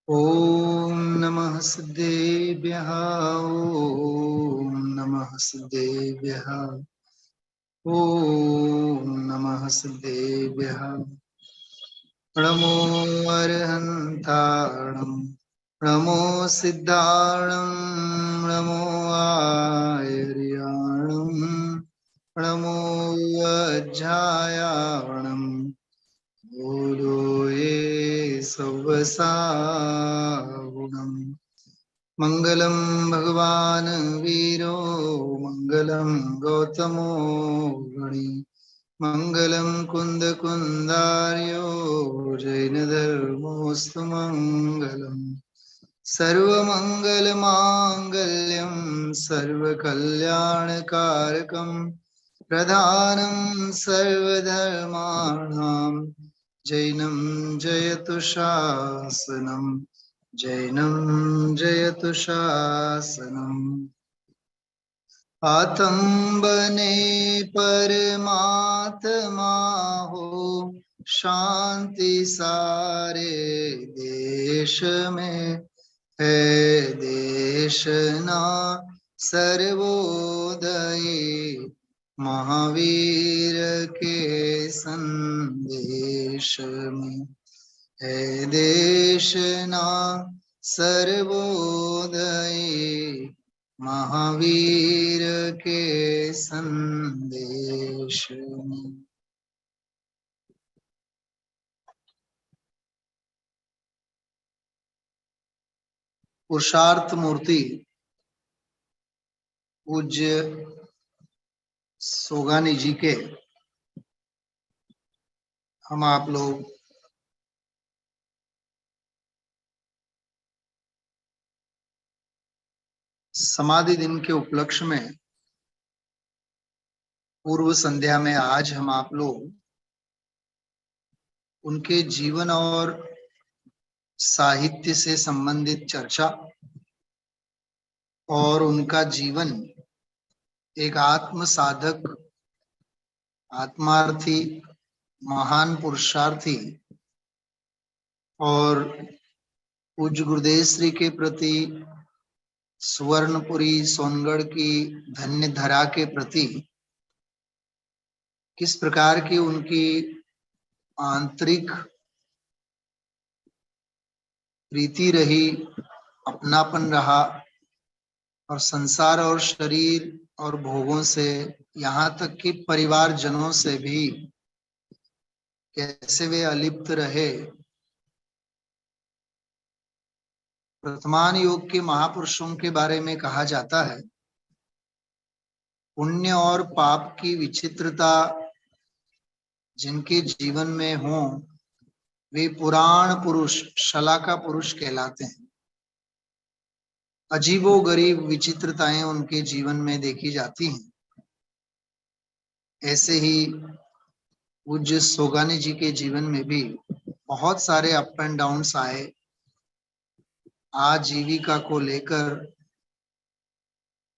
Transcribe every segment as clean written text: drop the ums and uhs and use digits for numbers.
ॐ नमः सिद्धेभ्यः। ॐ नमः सिद्धेभ्यः। ॐ नमः सिद्धेभ्यः। नमो अर्हन्ताणं नमो सिद्धाणं नमो आर्याणं नमो वज्रायाणं बोलो ये सवसागुणम्। मङ्गलं भगवान् वीरो मङ्गलं गौतमो गणी मङ्गलं कुन्दकुन्दार्यो जैनधर्मोऽस्तु मङ्गलम्। सर्वमङ्गलमाङ्गल्यं सर्वकल्याणकारकं प्रधानं सर्वधर्माणां जैनं जयतु शासनम्। जैनं जयतु शासनम्। आतंबने परमात्मा हो शांति सारे देश में है देशना सर्वोदयी महावीर के संदेश में है देशना सर्वोदयी महावीर के संदेश में। पुरुषार्थ मूर्ति पूज्य सोगानी जी के हम आप लोग समाधि दिन के उपलक्ष्य में पूर्व संध्या में आज हम आप लोग उनके जीवन और साहित्य से संबंधित चर्चा और उनका जीवन एक आत्म साधक आत्मार्थी महान पुरुषार्थी और पूज्य गुरुदेव श्री के प्रति सुवर्णपुरी सोनगढ़ की धन्य धरा के प्रति किस प्रकार की उनकी आंतरिक प्रीति रही, अपनापन रहा और संसार और शरीर और भोगों से यहाँ तक कि परिवारजनों से भी कैसे वे अलिप्त रहे। वर्तमान योग के महापुरुषों के बारे में कहा जाता है, पुण्य और पाप की विचित्रता जिनके जीवन में हो वे पुराण पुरुष शलाका पुरुष कहलाते हैं। अजीबो गरीब विचित्रताएं उनके जीवन में देखी जाती हैं। ऐसे ही पूज्य सोगानी जी के जीवन में भी बहुत सारे अप एंड डाउन्स आए। आजीविका को लेकर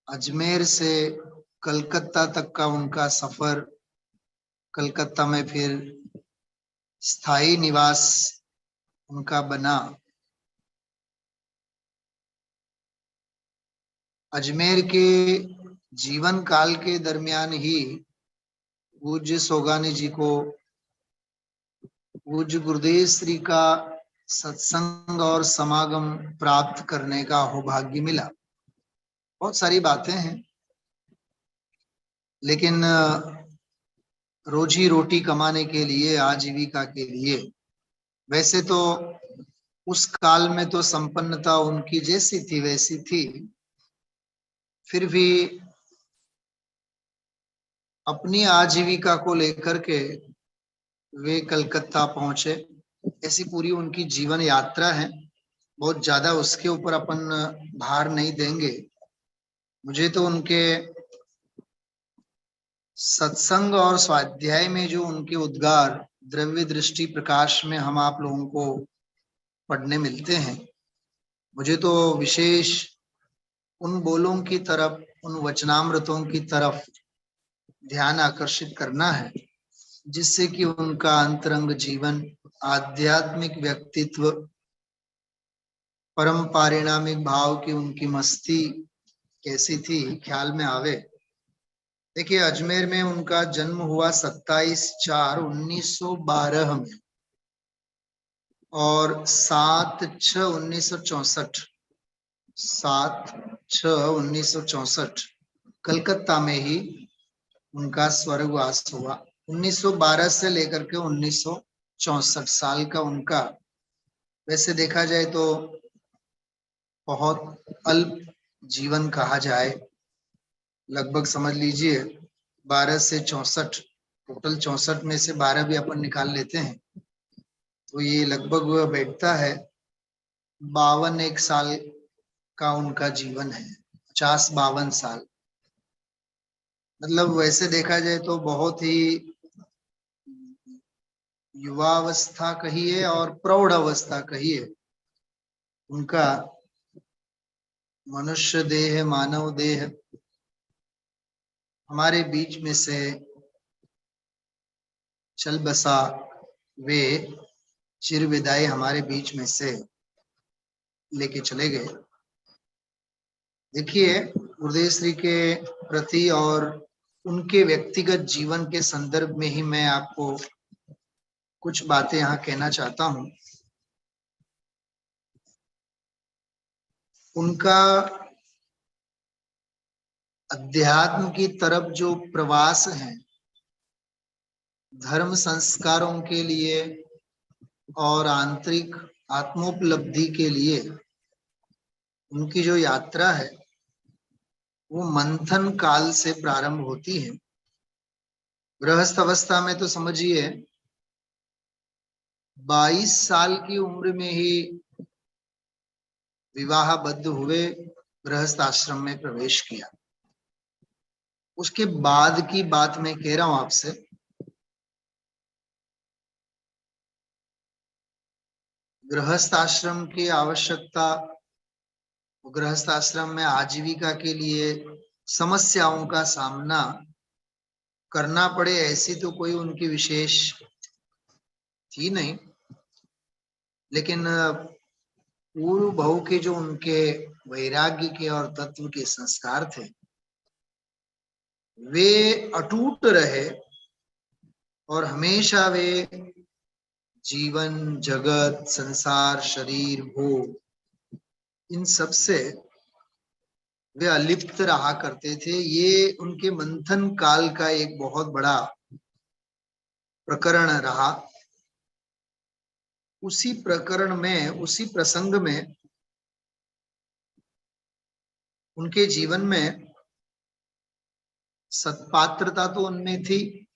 अजमेर से कलकत्ता तक का उनका सफर, कलकत्ता में फिर स्थायी निवास उनका बना। अजमेर के जीवन काल के दरमियान ही पूज्य सोगानी जी को पूज्य गुरुदेव श्री का सत्संग और समागम प्राप्त करने का सौभाग्य मिला। बहुत सारी बातें हैं, लेकिन रोजी रोटी कमाने के लिए, आजीविका के लिए, वैसे तो उस काल में तो संपन्नता उनकी जैसी थी वैसी थी, फिर भी अपनी आजीविका को लेकर के वे कलकत्ता पहुंचे। ऐसी पूरी उनकी जीवन यात्रा है। बहुत ज्यादा उसके ऊपर अपन भार नहीं देंगे। मुझे तो उनके सत्संग और स्वाध्याय में जो उनके उद्गार द्रव्य दृष्टि प्रकाश में हम आप लोगों को पढ़ने मिलते हैं, मुझे तो विशेष उन बोलों की तरफ, उन वचनामृतों की तरफ ध्यान आकर्षित करना है, जिससे कि उनका अंतरंग जीवन, आध्यात्मिक व्यक्तित्व परम पारिणामिक भाव की उनकी मस्ती कैसी थी ख्याल में आवे। देखिए, अजमेर में उनका जन्म हुआ 27/4/1912 में और 7/6/1964, 7/6/1964 कलकत्ता में ही उनका स्वर्गवास हुआ। 1912 से लेकर के 1964 साल का उनका, वैसे देखा जाए तो बहुत अल्प जीवन कहा जाए। लगभग समझ लीजिए 12 से 64, टोटल 64 में से 12 भी अपन निकाल लेते हैं तो ये लगभग बैठता है 52 साल का उनका जीवन है। 50-52 साल, मतलब वैसे देखा जाए तो बहुत ही युवावस्था कहिए और प्रौढ़ अवस्था कहिए, उनका मनुष्य देह, मानव देह हमारे बीच में से चल बसा। वे चिर विदाई हमारे बीच में से लेके चले गए। देखिए, गुरुदेव श्री के प्रति और उनके व्यक्तिगत जीवन के संदर्भ में ही मैं आपको कुछ बातें यहाँ कहना चाहता हूँ। उनका अध्यात्म की तरफ जो प्रवास है, धर्म संस्कारों के लिए और आंतरिक आत्मोपलब्धि के लिए उनकी जो यात्रा है वो मंथन काल से प्रारंभ होती है। गृहस्थ अवस्था में तो समझिए 22 साल की उम्र में ही विवाहबद्ध हुए, गृहस्थ आश्रम में प्रवेश किया। उसके बाद की बात मैं कह रहा हूं आपसे। गृहस्थ आश्रम की आवश्यकता, गृहस्थ आश्रम में आजीविका के लिए समस्याओं का सामना करना पड़े, ऐसी तो कोई उनकी विशेष थी नहीं। लेकिन पूर्व भाव के जो उनके वैराग्य के और तत्व के संस्कार थे वे अटूट रहे और हमेशा वे जीवन, जगत, संसार, शरीर, भोग, इन सब से वे अलिप्त रहा करते थे। ये उनके मंथन काल का एक बहुत बड़ा प्रकरण रहा। उसी प्रकरण में, उसी प्रसंग में उनके जीवन में सत्पात्रता तो उनमें थी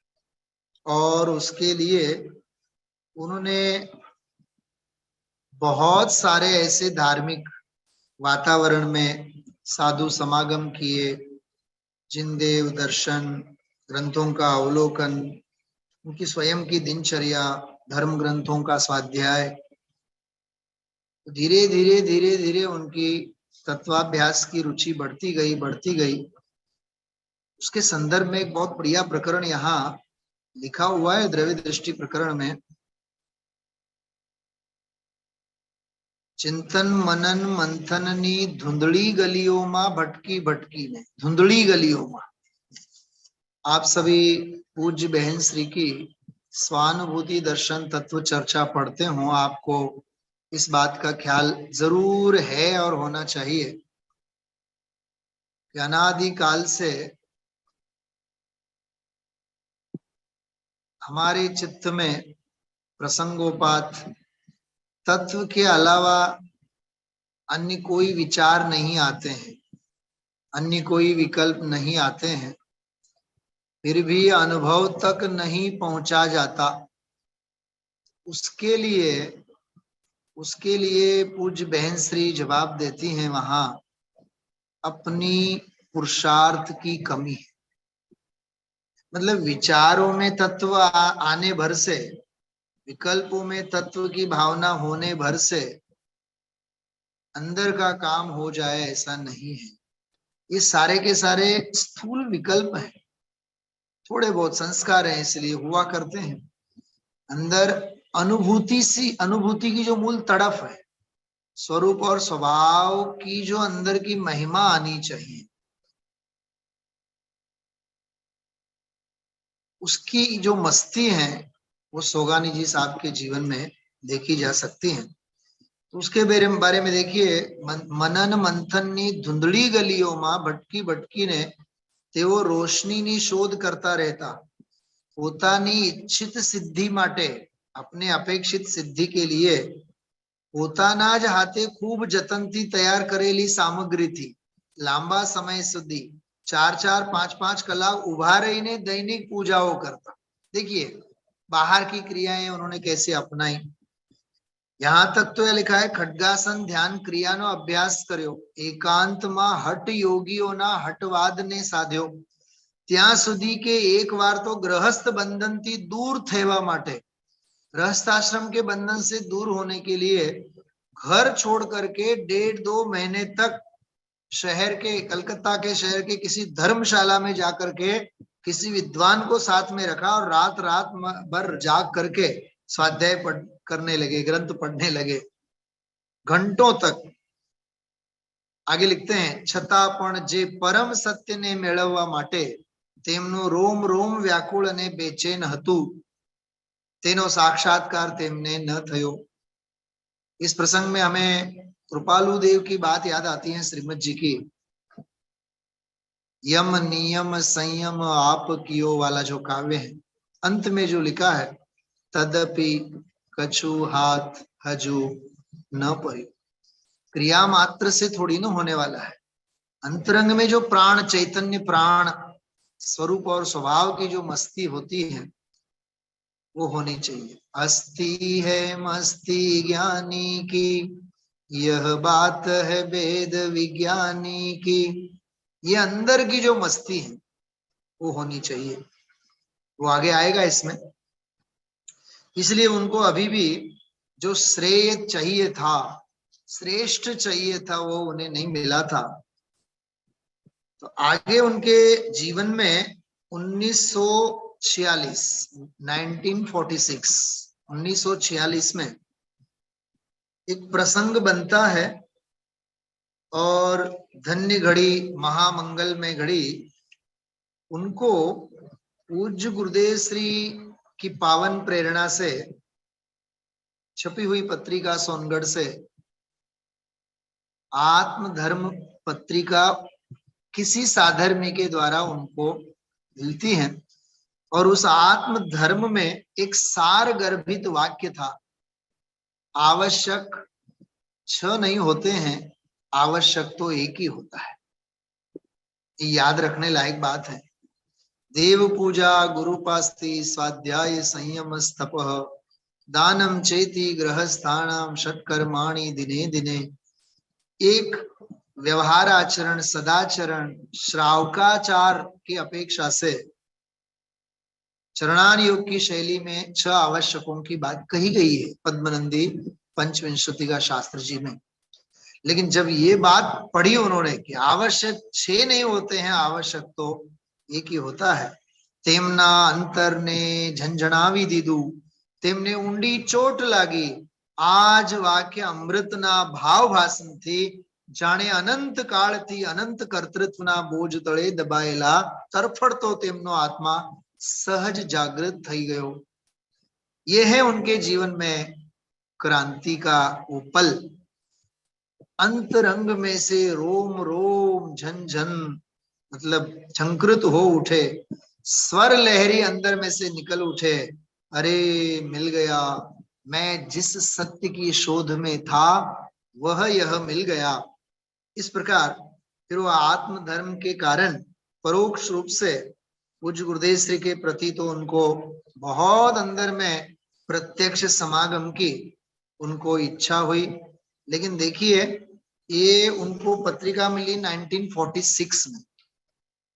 और उसके लिए उन्होंने बहुत सारे ऐसे धार्मिक वातावरण में साधु समागम किए, जिन देव दर्शन, ग्रंथों का अवलोकन, उनकी स्वयं की दिनचर्या, धर्म ग्रंथों का स्वाध्याय, धीरे धीरे धीरे धीरे उनकी तत्वाभ्यास की रुचि बढ़ती गई। उसके संदर्भ में एक बहुत बढ़िया प्रकरण यहाँ लिखा हुआ है द्रव्य दृष्टि प्रकरण में। चिंतन मनन मंथननी धुंधली गलियों में भटकी भटकी ने, धुंधली गलियों में। आप सभी पूज्य बहन श्री की स्वानुभूति दर्शन तत्व चर्चा पढ़ते हो, आपको इस बात का ख्याल जरूर है और होना चाहिए कि अनादि काल से हमारे चित्त में प्रसंगोपात तत्व के अलावा अन्य कोई विचार नहीं आते हैं, अन्य कोई विकल्प नहीं आते हैं, फिर भी अनुभव तक नहीं पहुंचा जाता। उसके लिए पूज्य बहन श्री जवाब देती हैं, वहां अपनी पुरुषार्थ की कमी है। मतलब विचारों में तत्व आने भर से, विकल्पों में तत्व की भावना होने भर से अंदर का काम हो जाए ऐसा नहीं है। ये सारे के सारे स्थूल विकल्प हैं, थोड़े बहुत संस्कार हैं इसलिए हुआ करते हैं। अंदर अनुभूति की जो मूल तड़फ है स्वरूप और स्वभाव की जो अंदर की महिमा आनी चाहिए, उसकी जो मस्ती है वो सोगानी जी साहब के जीवन में देखी जा सकती है। तो उसके बारे में देखिए, मनन मंथन नी धुंधली गलियों में भटकी भटकी ने તેઓ રોશનીની શોધ કરતા રહેતા, પોતાની ઈચ્છિત સિદ્ધિ માટે, अपने अपेक्षित सिद्धि के लिए પોતાના જ હાથે ખૂબ જતનથી તૈયાર કરેલી સામગ્રીથી લાંબા સમય સુધી 4-4, 5-5 કલાક ઉભા રહીને दैनिक पूजाओं करता। देखिए बाहर की क्रियाएं उन्होंने कैसे अपनाई। यहाँ तक तो यह लिखा है, खड्गासन ध्यान क्रियाનો અભ્યાસ કર્યો, એકાંતમાં હઠ યોગીઓના હઠવાદને સાધ્યો, ત્યાં સુધી કે એક વાર તો ગૃહસ્થ બંધનથી दूर થવા માટે, गृहस्थ आश्रम के बंधन से दूर होने के लिए घर छोड़ करके 1.5-2 महीने तक शहर के, कलकत्ता के शहर के किसी धर्मशाला में जाकर के किसी विद्वान को साथ में रखा और रात रात भर जाग करके स्वाध्याय करने लगे, ग्रंथ पढ़ने लगे घंटों तक। आगे लिखते हैं, छता पण जे परम सत्य ने मेळववा माटे तेमनो रोम रोम व्याकुल अने बेचैन हतु, तेनो साक्षात्कार तेमने न थयो। इस प्रसंग में हमें कृपालु देव की बात याद आती है, श्रीमद जी की, यम नियम संयम आप कियो वाला जो काव्य है, अंत में जो लिखा है, तदपि कछु हाथ हजू न परी, क्रिया मात्र से थोड़ी न होने वाला है। अंतरंग में जो प्राण चैतन्य, प्राण स्वरूप और स्वभाव की जो मस्ती होती है वो होनी चाहिए। अस्ति है मस्ती ज्ञानी की, यह बात है वेद विज्ञानी की, ये अंदर की जो मस्ती है वो होनी चाहिए। वो आगे आएगा इसमें। इसलिए उनको अभी भी जो श्रेय चाहिए था, श्रेष्ठ चाहिए था, वो उन्हें नहीं मिला था। तो आगे उनके जीवन में 1946 में एक प्रसंग बनता है और धन्य घड़ी, महामंगल में घड़ी, उनको पूज्य गुरुदेव श्री की पावन प्रेरणा से छपी हुई पत्रिका सोनगढ़ से आत्मधर्म पत्रिका किसी साधर्मी के द्वारा उनको मिलती है। और उस आत्म धर्म में एक सार गर्भित वाक्य था, आवश्यक 6 नहीं होते हैं, आवश्यक तो एक ही होता है। ये याद रखने लायक बात है। देव पूजा गुरुपास्ति स्वाध्याय संयम तपः दानम चेति गृहस्थानाम षट्कर्माणि दिने दिने। एक व्यवहार आचरण, सदाचरण, श्रावकाचार की अपेक्षा से चरणान योग की शैली में 6 आवश्यकों की बात कही गई है पद्मनंदी पंचविंशति का शास्त्र जी में। लेकिन जब ये बात पढ़ी उन्होंने कि आवश्यक 6 नहीं होते हैं, आवश्यक तो एक ही होता है, तेमना अंतर ने झंझणावी दीदू, तेमने ऊंडी चोट लागी। आज वाक्य अमृतना भाव भाषण थी, जाने अनंत काल थी अनंत कर्तृत्वना बोझ तळे दबाયેલા તરફડતો તેમનો आत्मा सहज जागृत થઈ ગયો। ये है उनके जीवन में क्रांति का वो पल। अंतरंग में से रोम रोम झन झन, मतलब झंकृत हो उठे, स्वर लहरी अंदर में से निकल उठे, अरे मिल गया, मैं जिस सत्य की शोध में था वह यह मिल गया। इस प्रकार फिर वो आत्म धर्म के कारण परोक्ष रूप से पूज्य गुरुदेव श्री के प्रति तो उनको बहुत अंदर में प्रत्यक्ष समागम की उनको इच्छा हुई। लेकिन देखिए ये उनको पत्रिका मिली 1946 में,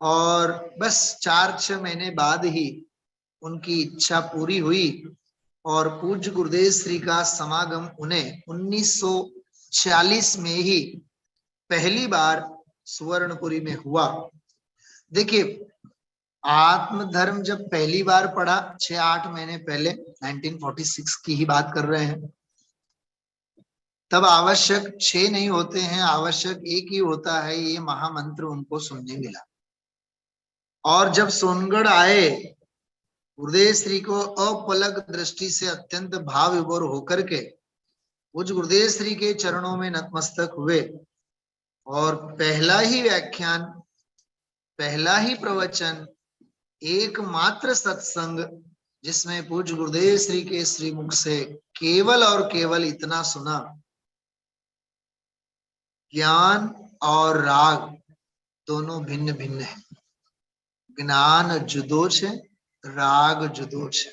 और बस 4-6 महीने बाद ही उनकी इच्छा पूरी हुई और पूज्य गुरुदेव श्री का समागम उन्हें 1946 में ही पहली बार सुवर्णपुरी में हुआ। देखिए आत्मधर्म जब पहली बार पढ़ा 6-8 महीने पहले, 1946 की ही बात कर रहे हैं, तब आवश्यक 6 नहीं होते हैं, आवश्यक एक ही होता है, ये महामंत्र उनको सुनने मिला। और जब सोनगढ़ आए, गुरुदेव श्री को अपलक दृष्टि से अत्यंत भाव विभोर होकर के पूज्य गुरुदेव श्री के चरणों में नतमस्तक हुए और पहला ही व्याख्यान, पहला ही प्रवचन, एकमात्र सत्संग जिसमें पूज्य गुरुदेव श्री के श्रीमुख से केवल और केवल इतना सुना, ज्ञान और राग दोनों भिन्न भिन्न है। ज्ञान जुदो छे, राग जुदो छे।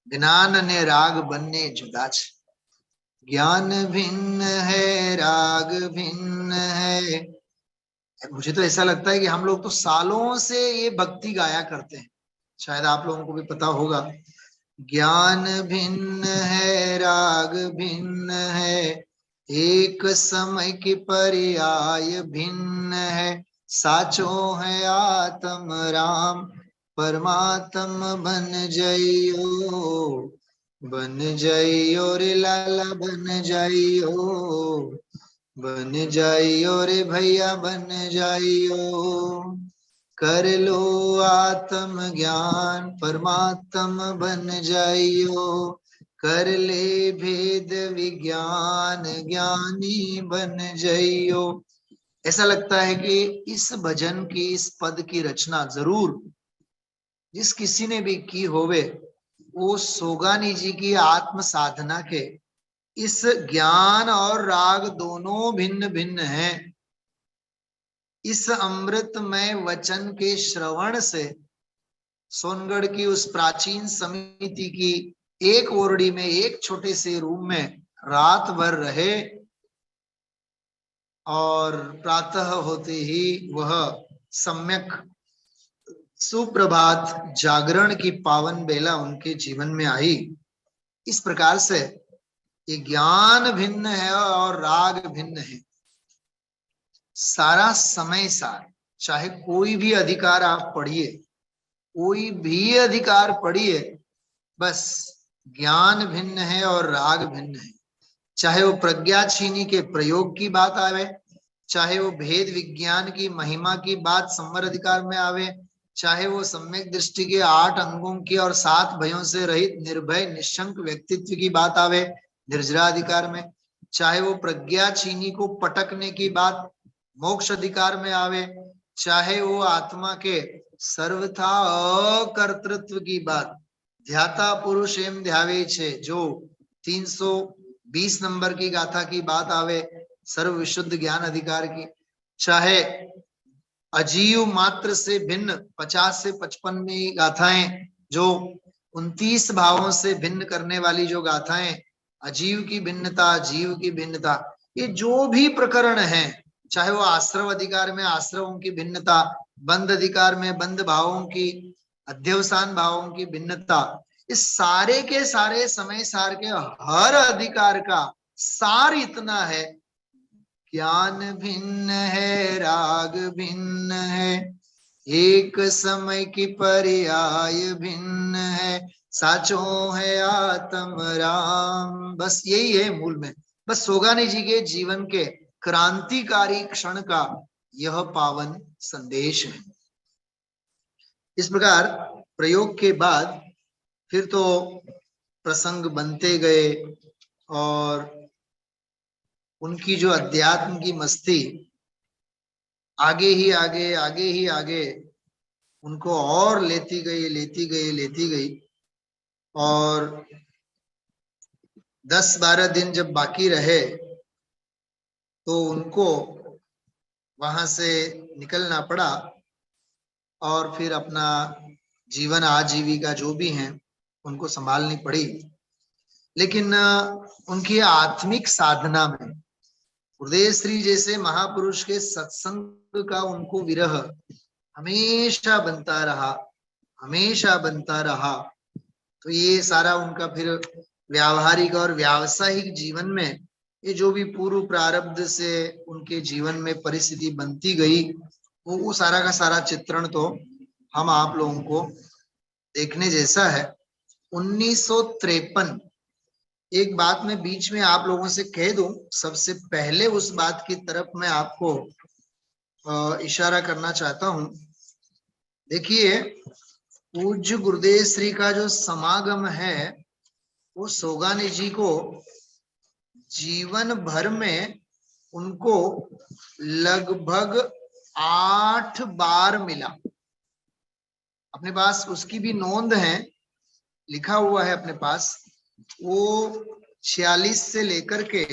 ज्ञान ने राग बनने जुदा छे। ज्ञान भिन्न है, राग भिन्न है। मुझे तो ऐसा लगता है कि हम लोग तो सालों से ये भक्ति गाया करते हैं, शायद आप लोगों को भी पता होगा। ज्ञान भिन्न है, राग भिन्न है, एक समय की पर्याय भिन्न है। साचो है आत्म राम, परमात्म बन जइयो, बन जइयो रे लाला, बन जइयो, बन जाइयो रे भैया, बन जाइयो। कर लो आत्म ज्ञान, परमात्म बन जाइयो। कर ले भेद विज्ञान, ज्ञानी बन जाइयो। ऐसा लगता है कि इस भजन की, इस पद की रचना जरूर जिस किसी ने भी की होवे, वो सोगानी जी की आत्म साधना के इस ज्ञान और राग दोनों भिन्न भिन्न हैं, इस अमृतमय वचन के श्रवण से सोनगढ़ की उस प्राचीन समिति की एक ओरडी में, एक छोटे से रूम में रात भर रहे और प्रातः होते ही वह सम्यक सुप्रभात जागरण की पावन बेला उनके जीवन में आई। इस प्रकार से ये ज्ञान भिन्न है और राग भिन्न है। सारा समय सार, चाहे कोई भी अधिकार आप पढ़िए, कोई भी अधिकार पढ़िए, बस ज्ञान भिन्न है और राग भिन्न है। चाहे वो प्रज्ञा छीनी के प्रयोग की बात आवे, चाहे वो भेद विज्ञान की महिमा की बात संवर अधिकार में आवे, चाहे वो सम्यक दृष्टि के 8 अंगों की और 7 भयों से रहित निर्भय निशंक व्यक्तित्व की बात आवे निर्जरा अधिकार में, चाहे वो प्रज्ञा छीनी को पटकने की बात मोक्ष अधिकार में आवे, चाहे वो आत्मा के सर्वथा अकर्तृत्व की बात ध्याता पुरुष एम ध्यावे छे जो 320 नंबर की गाथा की बात आवे सर्व विशुद्ध ज्ञान अधिकार की, चाहे अजीव मात्र से भिन्न 50 से 55 गाथाएं जो 29 भावों से भिन्न करने वाली जो गाथाएं, अजीव की भिन्नता, जीव की भिन्नता, ये जो भी प्रकरण है, चाहे वो आश्रव अधिकार में आश्रवों की भिन्नता, बंध अधिकार में बंध भावों की, अध्यवसान भावों की भिन्नता, इस सारे के सारे समय सार के हर अधिकार का सार इतना है, ज्ञान भिन्न है, राग भिन्न है, एक समय की पर्याय भिन्न है, साचो है आत्म राम। बस यही है मूल में, बस सोगानी जी के जीवन के क्रांतिकारी क्षण का यह पावन संदेश है। इस प्रकार प्रयोग के बाद फिर तो प्रसंग बनते गए और उनकी जो अध्यात्म की मस्ती आगे ही आगे, आगे ही आगे उनको और लेती गई, लेती गई, लेती गई। और 10-12 दिन जब बाकी रहे तो उनको वहां से निकलना पड़ा और फिर अपना जीवन आजीविका जो भी है उनको संभालनी पड़ी। लेकिन उनकी आत्मिक साधना में गुरुदेव श्री जैसे महापुरुष के सत्संग का उनको विरह हमेशा बनता रहा, हमेशा बनता रहा। तो ये सारा उनका फिर व्यावहारिक और व्यावसायिक जीवन में ये जो भी पूर्व प्रारब्ध से उनके जीवन में परिस्थिति बनती गई, वो सारा का सारा चित्रण तो हम आप लोगों को देखने जैसा है। 1953 एक बात मैं बीच में आप लोगों से कह दूं, सबसे पहले उस बात की तरफ मैं आपको इशारा करना चाहता हूं। देखिए, पूज्य गुरुदेव श्री का जो समागम है वो सोगानी जी को जीवन भर में उनको लगभग 8 बार मिला। अपने पास उसकी भी नोंद है, लिखा हुआ है अपने पास। वो 46 से लेकर के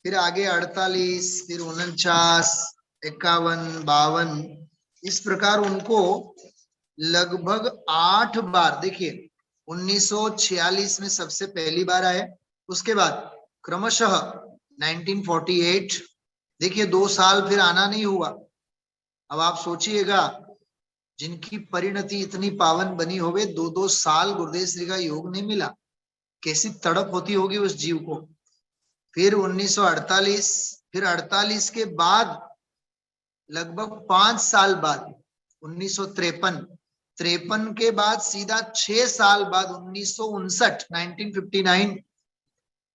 फिर आगे 48, फिर 49, 51, 52, इस प्रकार उनको लगभग 8 बार। देखिए, 1946 में सबसे पहली बार आए, उसके बाद क्रमशः 1948, देखिए 2 साल फिर आना नहीं हुआ। अब आप सोचिएगा, जिनकी परिणति इतनी पावन बनी होवे, 2-2 साल गुरुदेव श्री का योग नहीं मिला, कैसी तड़प होती होगी उस जीव को। फिर 1948, फिर 48 के बाद लगभग 5 साल बाद 1953 के बाद सीधा 6 साल बाद 1959, 1959,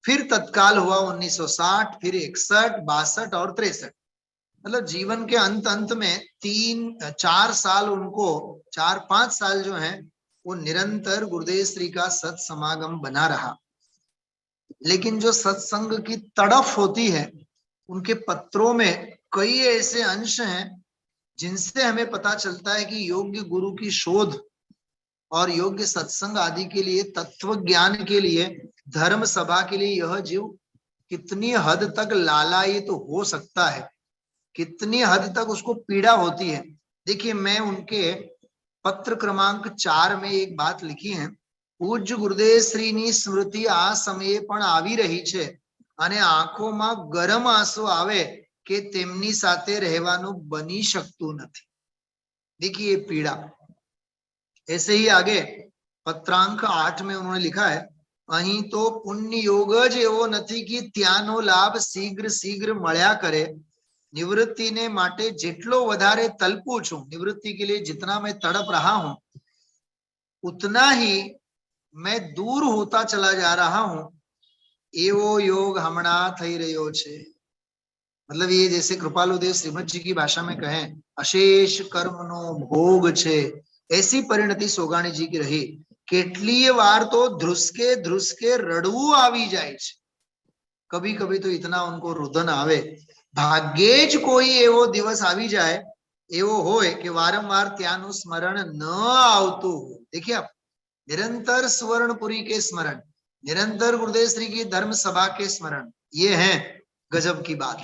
फिर तत्काल हुआ 1960, फिर 61, 62 और 63। मतलब जीवन के अंत में 3-4 साल उनको, 4-5 साल जो है वो निरंतर गुरुदेव श्री का सत्समागम बना रहा। लेकिन जो सत्संग की तड़फ होती है, उनके पत्रों में कई ऐसे अंश हैं जिनसे हमें पता चलता है कि योग्य गुरु की शोध और योग्य सत्संग आदि के लिए, तत्व ज्ञान के लिए, धर्म सभा के लिए यह जीव कितनी हद तक लालायित तो हो सकता है, कितनी हद तक उसको पीड़ा होती है। देखिए, मैं उनके पत्र क्रमांक 4 में एक बात लिखी है, पूज्य गुरुदेव श्रीनी स्मृति आ समये पण આવી રહી છે અને આંખોમાં ગરમ આંસુ આવે કે તેમની સાથે રહેવાનું બની શકતું નથી। देखिए, ये पीड़ा। ऐसे ही आगे पत्रांक 8 में उन्होंने लिखा है, અહીં તો પુણ્ય યોગ જ એવો નથી કે ત્યાંનો લાભ શીઘ્ર શીઘ્ર મળ્યા કરે। निवृत्ति ने माटे जितलो वधारे तलपू छू, निवृत्ति के लिए जितना मैं तड़प रहा हूं, उतना ही मैं दूर होता चला जा रहा हूं। एवो योग हमणा थई रह्यो छे। मतलब ये जैसे कृपालुदेव श्रीमद जी की भाषा में कहें, अशेष कर्म नो भोग छे, ऐसी परिणति सोगाणी जी की रही। કેટલીય વાર तो ધ્રુસકે ધ્રુસકે રડવું આવી જાય છે। कभी कभी तो इतना उनको रुदन आवे। भाग्ये ज कोई एवो दिवस आवी जाए, एवो होय कि वारंवार त्यानु स्मरण न आवतुं हो। देखिए, आप निरंतर सुवर्णपुरी के स्मरण, निरंतर गुरुदेव श्री की धर्म सभा के स्मरण, ये है गजब की बात।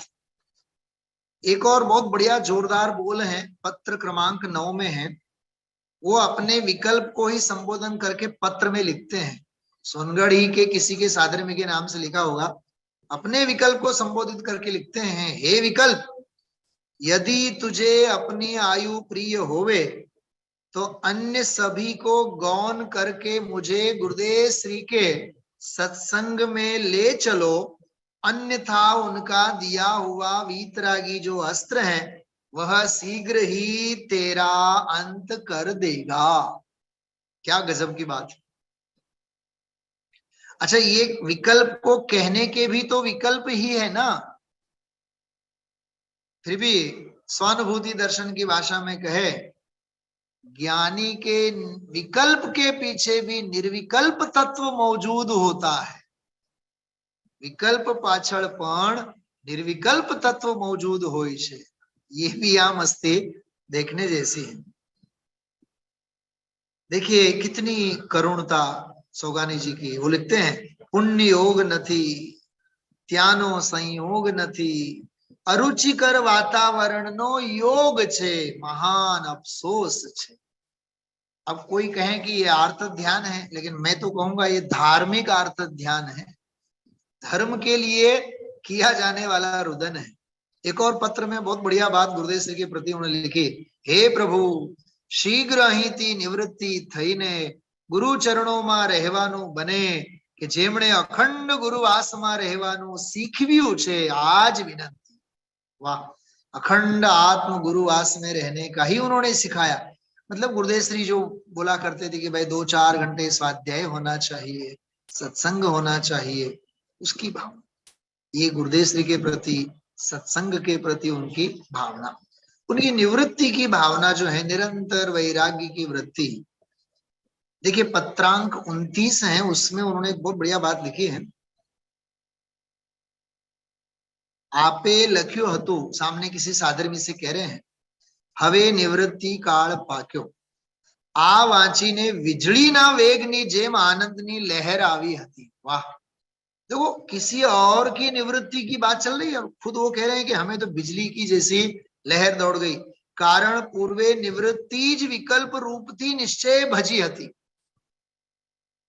एक और बहुत बढ़िया जोरदार बोल है, पत्र क्रमांक 9 में है। वो अपने विकल्प को ही संबोधन करके पत्र में लिखते हैं। सोनगढ़ ही के किसी के सादर में के नाम से लिखा होगा। अपने विकल्प को संबोधित करके लिखते हैं, हे विकल्प, यदि तुझे अपनी आयु प्रिय होवे तो अन्य सभी को गौन करके मुझे गुरुदेव श्री के सत्संग में ले चलो, अन्यथा उनका दिया हुआ वीतरागी जो अस्त्र है वह शीघ्र ही तेरा अंत कर देगा। क्या गजब की बात है। अच्छा, ये विकल्प को कहने के भी तो विकल्प ही है ना, फिर भी स्वानुभूति दर्शन की भाषा में कहे, ज्ञानी के विकल्प के पीछे भी निर्विकल्प तत्व मौजूद होता है। विकल्प पाछळ पण निर्विकल्प तत्व मौजूद होय छे। ये भी आ मस्ती देखने जैसी है। देखिए, कितनी करुणता सोगानी जी की। वो लिखते हैं, पुण्य योग नथी, त्यानो संयोग नथी, अरुचिकर वातावरण नो योग छे, महान अफसोस छे। अब कोई कहे कि ये आर्त ध्यान है, लेकिन मैं तो कहूंगा ये धार्मिक आर्त ध्यान है, धर्म के लिए किया जाने वाला रुदन है। एक और पत्र में बहुत बढ़िया बात गुरुदेव श्री के प्रति उन्होंने लिखी, हे प्रभु, शीघ्र અહીંથી નિવૃત્તિ થઈને ગુરુ ચરણોમાં રહેવાનું બને કે જેમણે અખંડ ગુરુવાસમાં રહેવાનું શીખવ્યું છે, આજ વિનંતી। वाह, अखंड आत्म गुरुवास में रहने का ही उन्होंने सिखाया। मतलब गुरुदेव श्री जो बोला करते थे कि भाई 2-4 घंटे स्वाध्याय होना चाहिए, सत्संग होना चाहिए, उसकी भावना, ये गुरुदेव श्री के प्रति, सत्संग के प्रति उनकी भावना, उनकी निवृत्ति की भावना जो है, निरंतर वैराग्य की वृत्ति। देखिए पत्रांक 29 है, उसमें उन्होंने एक बहुत बढ़िया बात लिखी है। आपे लख्यो हतु, सामने किसी साधर्मी से कह रहे हैं, हवे निवृत्ति काल पाक्यो, आ वांचीने वीजळीना वेगनी जेम आनंदनी लहर आवी हती। वाह, देखो किसी और की निवृत्ति की बात चल रही है, खुद वो कह रहे हैं कि हमें तो बिजली की जैसी लहर दौड़ गई। कारण पूर्वे निवृत्तिज विकल्प रूपती निश्चय भजी हती,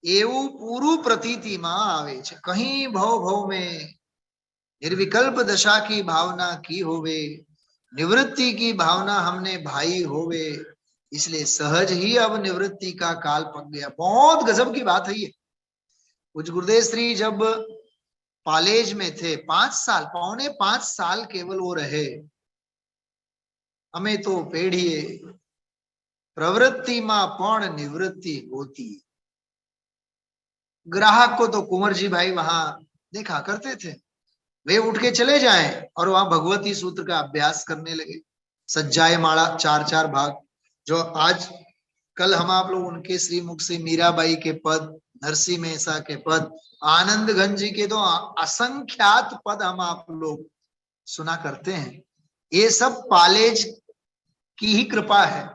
एवं पूरु प्रतीति मां आवे छे। कहीं भव भव में निर्विकल्प दशा की भावना की होवे, निवृत्ति की भावना हमने भाई होवे, इसलिए सहज ही अब निवृत्ति का काल पक गया। बहुत गजब की बात है ये। कुछ गुरुदेव श्री जब कॉलेज में थे, 5 साल, पौने 5 साल केवल वो रहे। हमें तो पेढ़िए प्रवृत्ति मां पण निवृत्ति होती। ग्राहक को तो कुंवर जी भाई वहां देखा करते थे, वे उठ के चले जाएं और वहां भगवती सूत्र का अभ्यास करने लगे। सज्जाए माला 4-4 भाग, जो आज कल हम आप लोग उनके श्रीमुख से मीराबाई के पद, नरसिंह मेहसा के पद, आनंद घन जी के तो असंख्यात पद हम आप लोग सुना करते हैं। ये सब पालेज की ही कृपा है।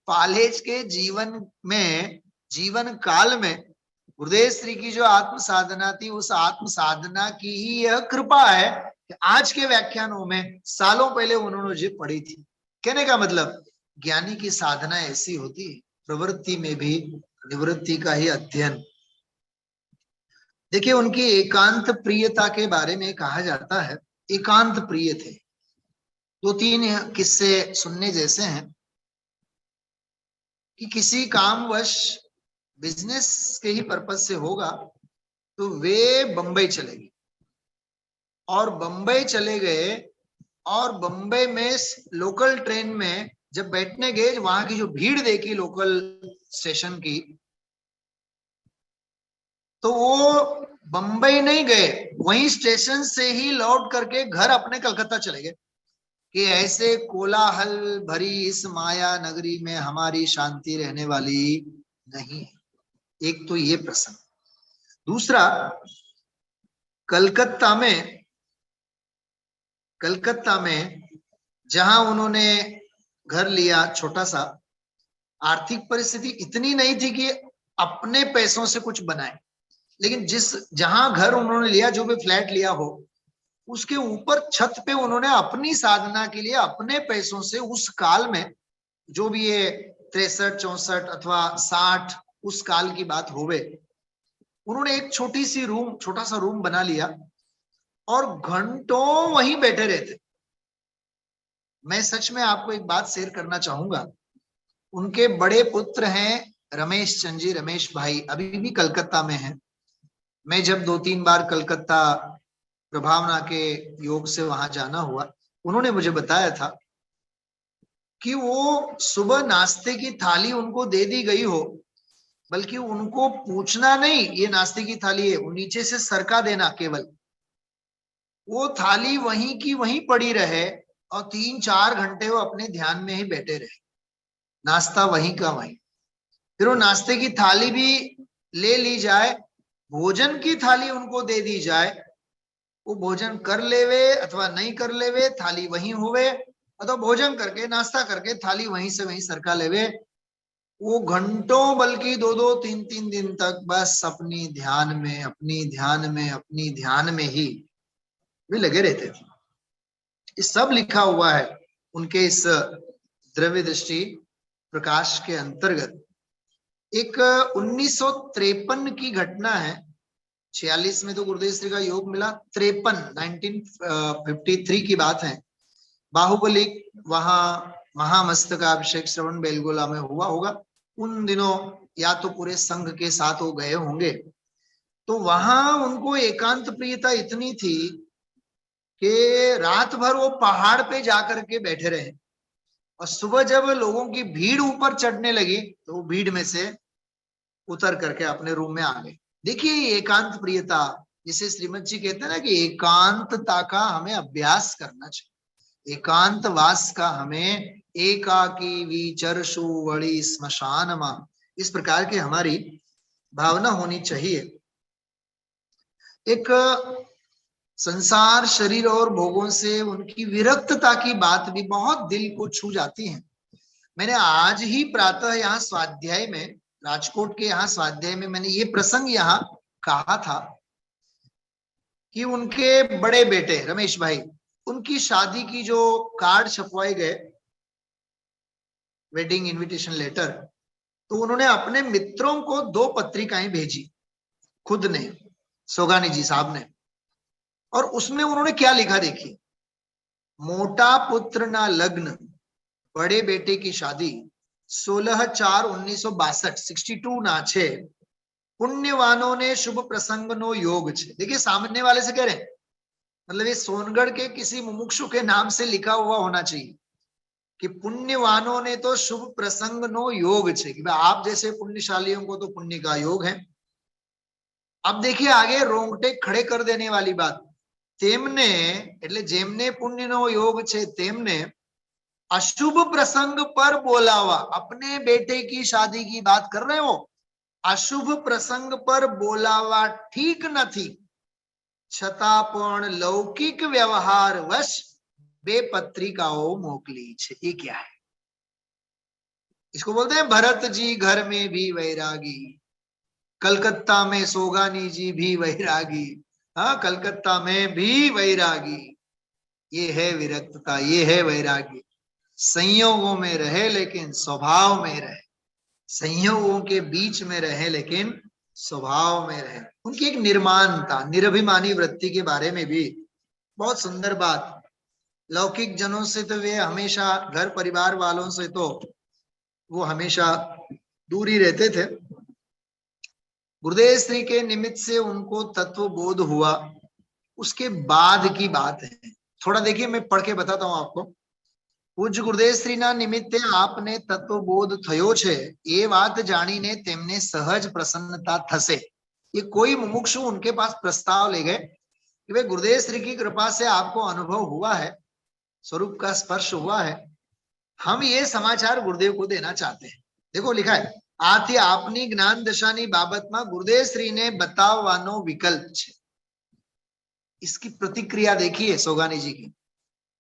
पालेज के जीवन में, जीवन काल में गुरुदेव श्री की जो आत्म साधना थी, उस आत्म साधना की ही यह कृपा है कि आज के व्याख्यानों में सालों पहले उन्होंने जो पढ़ी थी। कहने का मतलब ज्ञानी की साधना ऐसी होती है, प्रवृत्ति में भी निवृत्ति का ही अध्ययन। देखिए उनकी एकांत प्रियता के बारे में कहा जाता है, एकांत प्रिय थे। 2-3 किस्से सुनने जैसे हैं कि किसी कामवश, बिजनेस के ही पर्पज से होगा, तो वे बंबई चले गए और बंबई चले गए और बंबई में लोकल ट्रेन में जब बैठने गए, वहां की जो भीड़ देखी लोकल स्टेशन की, तो वो बंबई नहीं गए, वहीं स्टेशन से ही लौट करके घर अपने कलकत्ता चले गए कि ऐसे कोलाहल भरी इस माया नगरी में हमारी शांति रहने वाली नहीं है। एक तो ये प्रसंग। दूसरा, कलकत्ता में जहां उन्होंने घर लिया छोटा सा, आर्थिक परिस्थिति इतनी नहीं थी कि अपने पैसों से कुछ बनाए, लेकिन जहां घर उन्होंने लिया, जो भी फ्लैट लिया हो, उसके ऊपर छत पे उन्होंने अपनी साधना के लिए अपने पैसों से, उस काल में जो भी ये 63, 64 अथवा 60 उस काल की बात होवे, उन्होंने एक छोटा सा रूम बना लिया और घंटों वहीं बैठे रहते। मैं सच में आपको एक बात शेयर करना चाहूंगा। उनके बड़े पुत्र हैं रमेश चंद जी, रमेश भाई, अभी भी कलकत्ता में हैं। मैं जब 2-3 बार कलकत्ता प्रभावना के योग से वहां जाना हुआ, उन्होंने मुझे बताया था कि वो सुबह नाश्ते की थाली उनको दे दी गई हो, बल्कि उनको पूछना नहीं ये नाश्ते की थाली है, वो नीचे से सरका देना, केवल वो थाली वहीं की वहीं पड़ी रहे और 3-4 घंटे वो अपने ध्यान में ही बैठे रहे, नाश्ता वहीं का वहीं। फिर वो नाश्ते की थाली भी ले ली जाए, भोजन की थाली उनको दे दी जाए, वो भोजन कर लेवे अथवा नहीं कर लेवे, थाली वहीं हुए, अथवा भोजन करके नाश्ता करके थाली वहीं से वहीं सरका लेवे। वो घंटों, बल्कि 2-2, 3-3 दिन तक बस अपनी ध्यान में, अपनी ध्यान में, अपनी ध्यान में ही वे लगे रहते थे। ये सब लिखा हुआ है उनके इस द्रव्य दृष्टि प्रकाश के अंतर्गत। एक 1953 की घटना है, 46 में तो गुरुदेव श्री का योग मिला, 1953 की बात है। बाहुबली वहां महामस्तकाभिषेक श्रवण बेलगोला में हुआ होगा। उन दिनों या तो पूरे संघ के साथ वो गए होंगे, तो वहां उनको एकांत प्रियता इतनी थी कि रात भर वो पहाड़ पे जाकर के बैठे रहे और सुबह जब लोगों की भीड़ ऊपर चढ़ने लगी, तो वो भीड़ में से उतर करके अपने रूम में आ गए। देखिए एकांत प्रियता, जिसे श्रीमद जी कहते हैं ना कि एकांतता का हमें अभ्यास करना चाहिए, एकांत वास का हमें, एकाकी विचरसु वळि स्मशान मां, इस प्रकार की हमारी भावना होनी चाहिए। एक संसार, शरीर और भोगों से उनकी विरक्तता की बात भी बहुत दिल को छू जाती है। मैंने आज ही प्रातः यहाँ स्वाध्याय में, राजकोट के यहाँ स्वाध्याय में मैंने ये प्रसंग यहाँ कहा था कि उनके बड़े बेटे रमेश भाई, उनकी शादी की जो कार्ड छपवाए गए, वेडिंग इनविटेशन लेटर, तो उन्होंने अपने मित्रों को 2 पत्रिकाएं भेजी खुद ने, सोगानी जी साहब ने। और उसमें उन्होंने क्या लिखा देखिए, मोटा पुत्र ना लग्न, बड़े बेटे की शादी 16/4/1962 62 ना 6, पुण्यवानों ने शुभ प्रसंग नो योग छे। देखिए सामने वाले से कह रहे हैं, मतलब ये सोनगढ़ के किसी मुमुक्षु के नाम से लिखा हुआ होना चाहिए कि पुण्यवानों ने तो शुभ प्रसंग नो योग छे, कि भाई आप जैसे पुण्यशालियों को तो पुण्य का योग है। अब देखिए आगे रोंगटे खड़े कर देने वाली बात, तेमने એટલે જેમને પુણ્યનો योग છે તેમને अशुभ प्रसंग पर बोलावा, अपने बेटे की शादी की बात कर रहे हो, अशुभ प्रसंग पर बोलावा ठीक નથી, છતાં પણ लौकिक व्यवहार वश 2 पत्रिकाओं मोकली છે। ये क्या है? इसको बोलते हैं भरत जी घर में भी वैरागी, कलकत्ता में सोगानी जी भी वैरागी। हाँ, कलकत्ता में भी वैरागी, ये है विरक्तता, ये है वैरागी। संयोगों में रहे लेकिन स्वभाव में रहे, संयोगों के बीच में रहे लेकिन स्वभाव में रहे। उनकी एक निर्माणता, निरभिमानी वृत्ति के बारे में भी बहुत सुंदर बात। लौकिक जनों से तो वे हमेशा, घर परिवार वालों से तो वो हमेशा दूर ही रहते थे। गुरुदेव श्री के निमित्त से उनको तत्व बोध हुआ, उसके बाद की बात है। थोड़ा देखिए मैं पढ़ के बताता हूं आपको। पूज्य गुरुदेव श्री ना निमित्ते आपने तत्वबोध थयो छे ये बात जानीने तेमने सहज प्रसन्नता थसे। ये कोई मुमुक्षु उनके पास प्रस्ताव ले गए कि वे गुरुदेव श्री की कृपा से आपको अनुभव हुआ है, स्वरूप का स्पर्श हुआ है, हम ये समाचार गुरुदेव को देना चाहते हैं। देखो लिखा है, आथी आपनी ज्ञान दशानी बाबतमा गुरुदेव श्री ने बताववानो विकल्प छे। इसकी प्रतिक्रिया देखिए सोगानी जी की।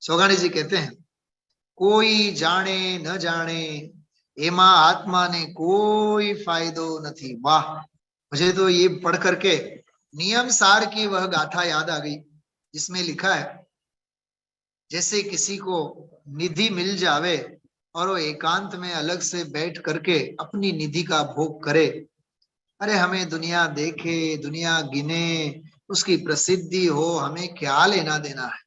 सोगानी जी कहते हैं, कोई जाने न जाने एमा आत्मा ने कोई फायदो नहीं। वाह, मुझे तो ये पढ़ करके नियम सार की वह गाथा याद आ गई जिसमें लिखा है, जैसे किसी को निधि मिल जावे और वो एकांत में अलग से बैठ करके अपनी निधि का भोग करे। अरे हमें दुनिया देखे, दुनिया गिने, उसकी प्रसिद्धि हो, हमें क्या लेना देना है।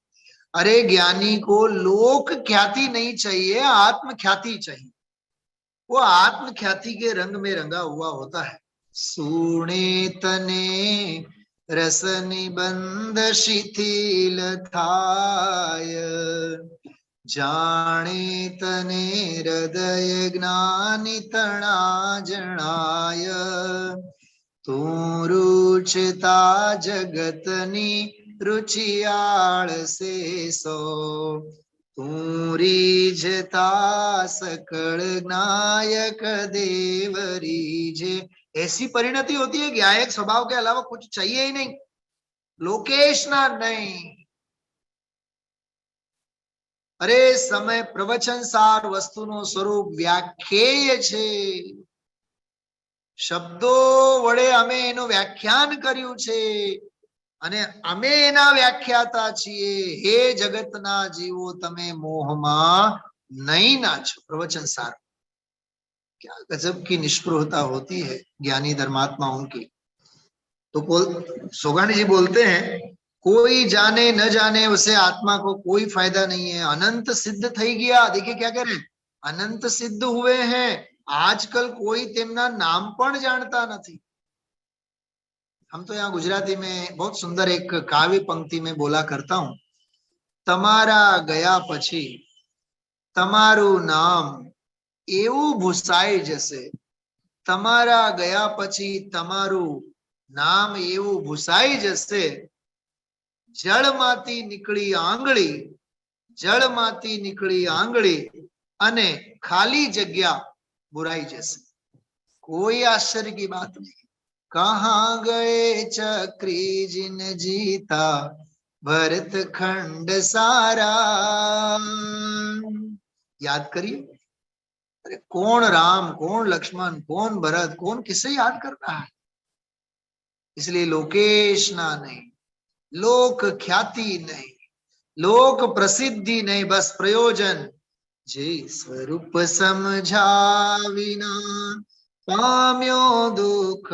अरे ज्ञानी को लोक ख्याति नहीं चाहिए, आत्म ख्याति चाहिए। वो आत्म ख्याति के रंग में रंगा हुआ होता है। सुने तने रस निबंध शिथिल थाय, जाने तने हृदय ज्ञानी तना जनाय, तू रुचता जगतनी रुचियाल से सो, तू रीझता सकल नायक देव रीझे। ऐसी परिणति होती है कि गायक स्वभाव के अलावा कुछ चाहिए ही नहीं, लोकेश ना नहीं। अरे समय प्रवचन सार वस्तुनो स्वरूप व्याख्येय छे, शब्दो वडे अमे एनु व्याख्यान कर्यु छे અને અમે એના વ્યાખ્યાતા છીએ। हे जगतना जीवो तमे मोहमा नहीं नाचो। प्रवचन सार, क्या गजब की निष्पृहता होती है ज्ञानी धर्मात्माओं की। तो सोगानी जी बोलते हैं, कोई जाने न जाने उसे आत्मा को कोई फायदा नहीं है। अनंत सिद्ध थई गया। देखिए क्या कह रहे हैं, अनंत सिद्ध हुए हैं, आजकल कोई तेमना नाम पण जानता नहीं। हम तो यहाँ गुजराती में बहुत सुंदर एक काव्य पंक्ति में बोला करता हूं, तमारा गया पछी तमारू नाम एवं भूसाई जैसे। तमारा गया पछी तमारू નામ એવું ભૂસાઈ જશે, જળમાંથી નીકળી આંગળી, જળમાંથી નીકળી આંગળી અને ખાલી જગ્યા बुराई जैसे। कोई आश्चर्य की बात नहीं। कहाँ गए चक्री जिन जीता भरत खंड सारा। याद करिए, अरे कौन राम, कौन लक्ष्मण, कौन भरत, कौन किसे याद कर रहा है। इसलिए लोकेश ना नहीं, लोक ख्याति नहीं, लोक प्रसिद्धि नहीं, बस प्रयोजन। जे स्वरूप समझाविना पाम्यो दुख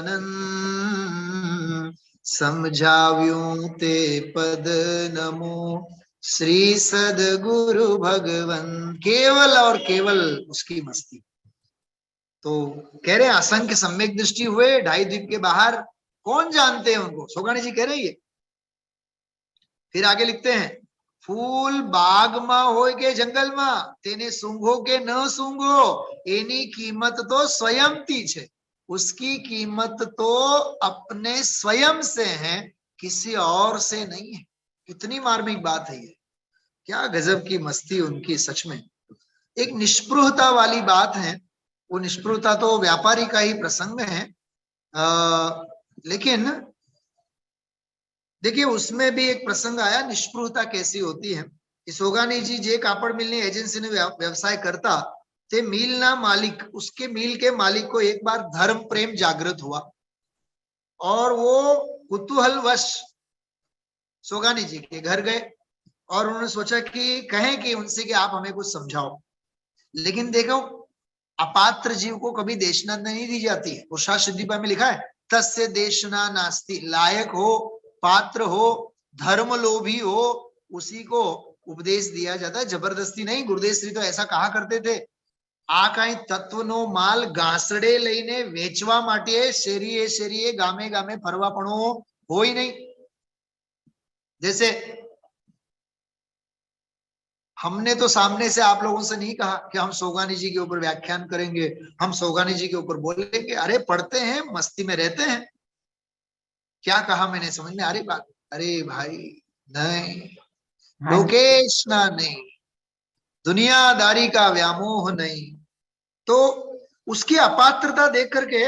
नंद, समझाव्યું તે पद नमो श्री सदगुरु भगवन। केवल और केवल उसकी मस्ती। तो कह रहे हैं असंख्य सम्यक दृष्टि हुए 2.5 द्वीप के बाहर, कौन जानते हैं उनको। सोगानी जी कह रही है। फिर आगे लिखते हैं, फूल बाग में हो के जंगल में तेने सूंघो के न सूंघो, एनी कीमत तो स्वयं ती छे। उसकी कीमत तो अपने स्वयं से है, किसी और से नहीं है। कितनी मार्मिक बात है ये। क्या गजब की मस्ती उनकी, सच में। एक निष्पृहता वाली बात है। वो निष्पृहता तो व्यापारी का ही प्रसंग है, लेकिन देखिए उसमें भी एक प्रसंग आया, निष्पृहता कैसी होती है। सोगानी जी जे कापड़ मिलनी एजेंसी ने व्यवसाय करता, ते मिल ना मालिक, उसके मिल के मालिक को एक बार धर्म प्रेम जागृत हुआ और वो कुतूहलवश सोगानी जी के घर गए और उन्होंने सोचा कि कहें कि उनसे कि आप हमें कुछ समझाओ। लेकिन देखो अपात्र जीव को कभी देशना नहीं दी जाती है। पुरुषार्थ सिद्धिपा में लिखा है, तस्य देशना नास्ति। लायक हो, पात्र हो, धर्म लोभी हो, उसी को उपदेश दिया जाता है, जबरदस्ती नहीं। गुरुदेव श्री तो ऐसा कहा करते थे, आ कई तत्वनो माल घासड़े लईने वेचवा माटे शेरीए शेरीए गामे गामे फरवा पणो होय नहीं। जैसे हमने तो सामने से आप लोगों से नहीं कहा कि हम सोगानी जी के ऊपर व्याख्यान करेंगे, हम सोगानी जी के ऊपर बोलेंगे। अरे पढ़ते हैं, मस्ती में रहते हैं। क्या कहा मैंने, समझ में आ रही बात? अरे भाई नहीं, लोकेश ना नहीं, दुनियादारी का व्यामोह नहीं। तो उसकी अपात्रता देख करके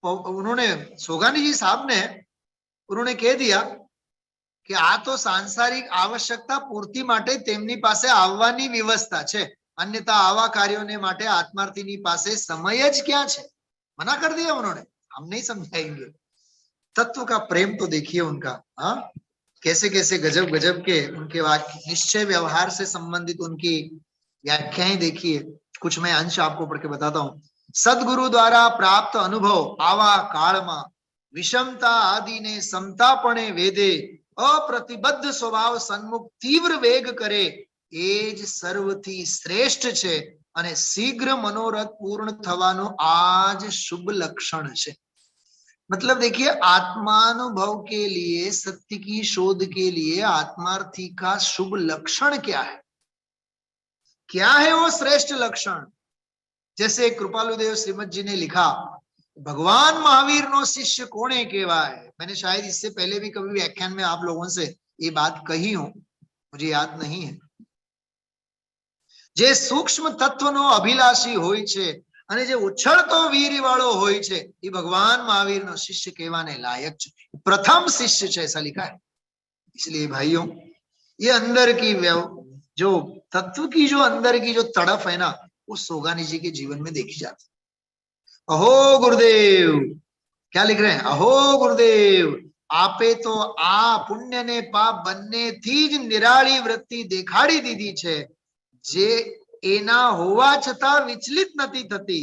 उन्होंने, सोगानी जी साहब ने, उन्होंने कह दिया कि आ तो सांसारिक आवश्यकता पूर्ति माटे तेमनी पासे आववानी व्यवस्था छे, अन्यथा आवा कार्यों माटे आत्मार्थीनी पासे समय ज क्या छे। मना कर दिया उन्होंने, हम नहीं समझाएंगे। तत्व का प्रेम तो देखिए उनका, हाँ कैसे कैसे गजब गजब के उनके वाक्य, निश्चय व्यवहार से संबंधित उनकी व्याख्याएं देखिए। कुछ मैं अंश आपको पढ़ के बताता हूं। सदगुरु द्वारा प्राप्त अनुभव आवा काल में विषमता आदि ने समतापणे वेदे अप्रतिबद्ध स्वभाव सन्मुख तीव्र वेग करे, एज सर्वथी श्रेष्ठ छे અને शीघ्र मनोरथ पूर्ण થવાનો आज शुभ लक्षण છે। मतलब देखिए आत्मानुभव के लिए, सत्य की शोध के लिए आत्मार्थी का शुभ लक्षण क्या है, क्या है वो श्रेष्ठ लक्षण। जैसे कृपालुदेव श्रीमद जी ने लिखा, भगवान महावीर नो शिष्य कोने केवाय। मैंने शायद इससे पहले भी कभी व्याख्यान में आप लोगों से ये बात कही हो, मुझे याद नहीं है। जे सूक्ष्म तत्व नो अभिलाषी होय छे અને જે ઉછળતો વીર વાળો હોય છે, એ ભગવાન મહાવીરનો શિષ્ય કહેવાને લાયક છે, પ્રથમ શિષ્ય છે, ऐसा लिखा है। इसलिए भाइयों, ये अंदर की जो तत्व की जो अंदर की जो तड़प है ना, वो सोगानी जी के जीवन में देखी जाती। अहो गुरुदेव, क्या लिख रहे हैं, अहो गुरुदेव आपे तो आ पुण्य ने पाप बनने थी ज निराली वृत्ति देखाड़ी दीदी छे, जे एना होवा छता विचलित नथी थती,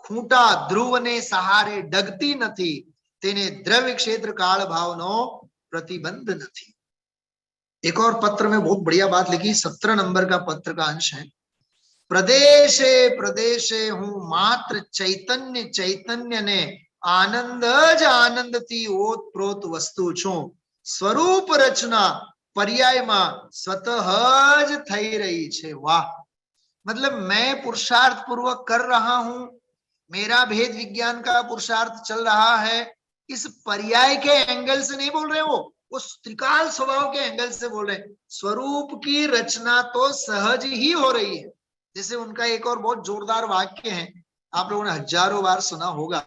खूंटा ध्रुव ने सहारे डगती नथी, तेने द्रव्य क्षेत्र काल भावनो प्रतिबंध नथी। एक और पत्र में बहुत बढ़िया बात लिखी, 17 नंबर का पत्र का अंश है। प्रदेशे प्रदेशे हूं मात्र चैतन्य चैतन्य ने आनंद ज आनंद थी ओतप्रोत वस्तु छू, स्वरूप रचना पर्याय में स्वतः ज थई रही छे। वाह, मतलब मैं पुरुषार्थ पूर्वक कर रहा हूं, मेरा भेद विज्ञान का पुरुषार्थ चल रहा है, इस पर्याय के एंगल से नहीं बोल रहे, वो त्रिकाल स्वभाव के एंगल से बोल रहे हैं। स्वरूप की रचना तो सहज ही हो रही है। जैसे उनका एक और बहुत जोरदार वाक्य है, आप लोगों ने हजारों बार सुना होगा,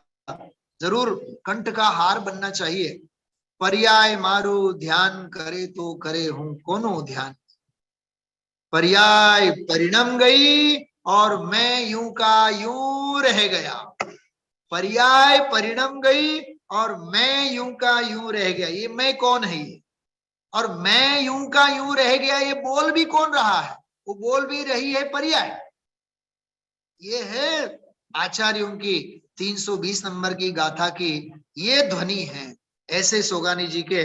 जरूर कंठ का हार बनना चाहिए। पर्याय मारू ध्यान करे तो करे हूं कोनो ध्यान। पर्याय परिणम गई और मैं यूं का यूं रह गया। पर्याय परिणम गई और मैं यूं का यूं रह गया। ये मैं कौन है ये, और मैं यूं का यूं रह गया, ये बोल भी कौन रहा है? वो बोल भी रही है पर्याय। ये है आचार्यों की 320 नंबर की गाथा की ये ध्वनि है। ऐसे सोगानी जी के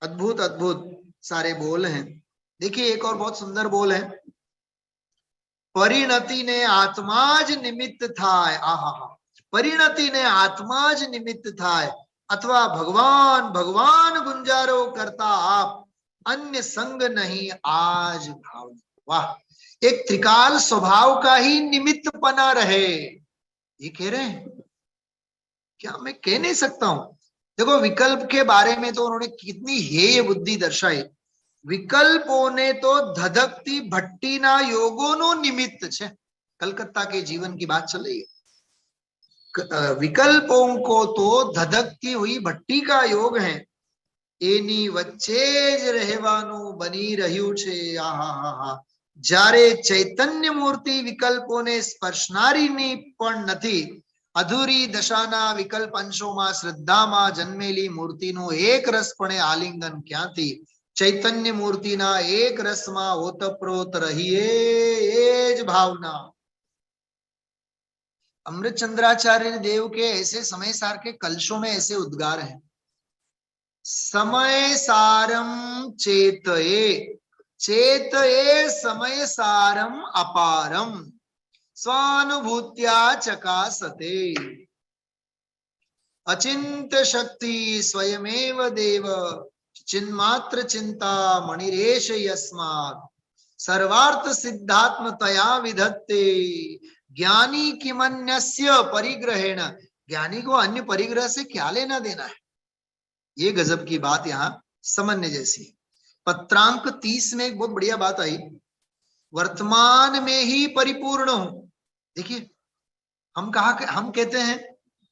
अद्भुत अद्भुत सारे बोल हैं। देखिए एक और बहुत सुंदर बोल है, परिणति ने आत्माज निमित्त थाय। आहा, परिणति ने आत्माज निमित्त थाय, अथवा भगवान भगवान गुंजारो करता आप, अन्य संग नहीं आज भाव। वाह, एक त्रिकाल स्वभाव का ही निमित्त बना रहे, ये कह रहे हैं। क्या मैं कह नहीं सकता हूं? देखो विकल्प के बारे में तो उन्होंने कितनी हेय बुद्धि दर्शाई। વિકલ્પોને તો ધધકતી ભટ્ટીના યોગોનો નિમિત્ત છે। कलकत्ता के जीवन की बात चल रही है। विकल्पों को तो धधकती हुई भट्टी का योग है, એની વચ્ચે જ રહેવાનું બની રહ્યું છે। આહાહા, જ્યારે ચૈતન્ય મૂર્તિ વિકલ્પોને સ્પર્શનારીની પણ નથી, અધૂરી દશાના વિકલ્પ અંશોમાં શ્રદ્ધામાં જન્મેલી મૂર્તિનું એક રસપણે આલિંગન ક્યાંથી? चैतन्य मूर्ति ना एक रसमा ओतप्रोत रहिए एज भावना। अमृत चंद्राचार्य देव के ऐसे समय सार के कलशों में ऐसे उद्गार हैं, समय सारम चेतये, चेतये समय सारम अपारम, स्वानुभूत्या चकासते, अचिंत शक्ति स्वयमेव देव, चिन्मात्र चिंता मणिरेश यस्मात्, सर्वार्थ सिद्धात्मतया विधत्ते, ज्ञानी किमन्यस्य परिग्रहेण। ज्ञानी को अन्य परिग्रह से क्या लेना देना है? ये गजब की बात यहाँ समझने जैसी। पत्रांक 30 में एक बहुत बढ़िया बात आई, वर्तमान में ही परिपूर्ण हूं। देखिए हम कहते हैं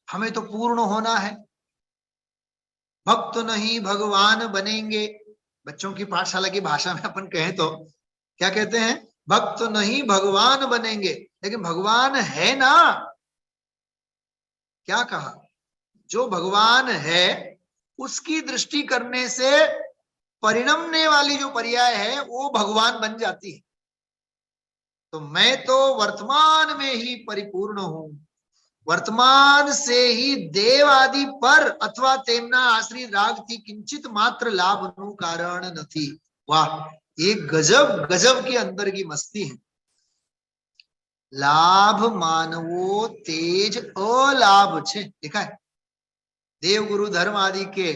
हमें तो पूर्ण होना है, भक्त नहीं भगवान बनेंगे। बच्चों की पाठशाला की भाषा में अपन कहें तो क्या कहते हैं? भक्त नहीं भगवान बनेंगे। लेकिन भगवान है ना, क्या कहा? जो भगवान है उसकी दृष्टि करने से परिणमने वाली जो पर्याय है वो भगवान बन जाती है। तो मैं तो वर्तमान में ही परिपूर्ण हूं, वर्तमान से ही देव आदि पर अथवा तेमना आश्रित राग थी किंचित मात्र लाभ नु कारण नहीं। वाह, ये गजब गजब के अंदर की मस्ती है। लाभ मानवो तेज अलाभ छे, देखा है? देव गुरु धर्म आदि के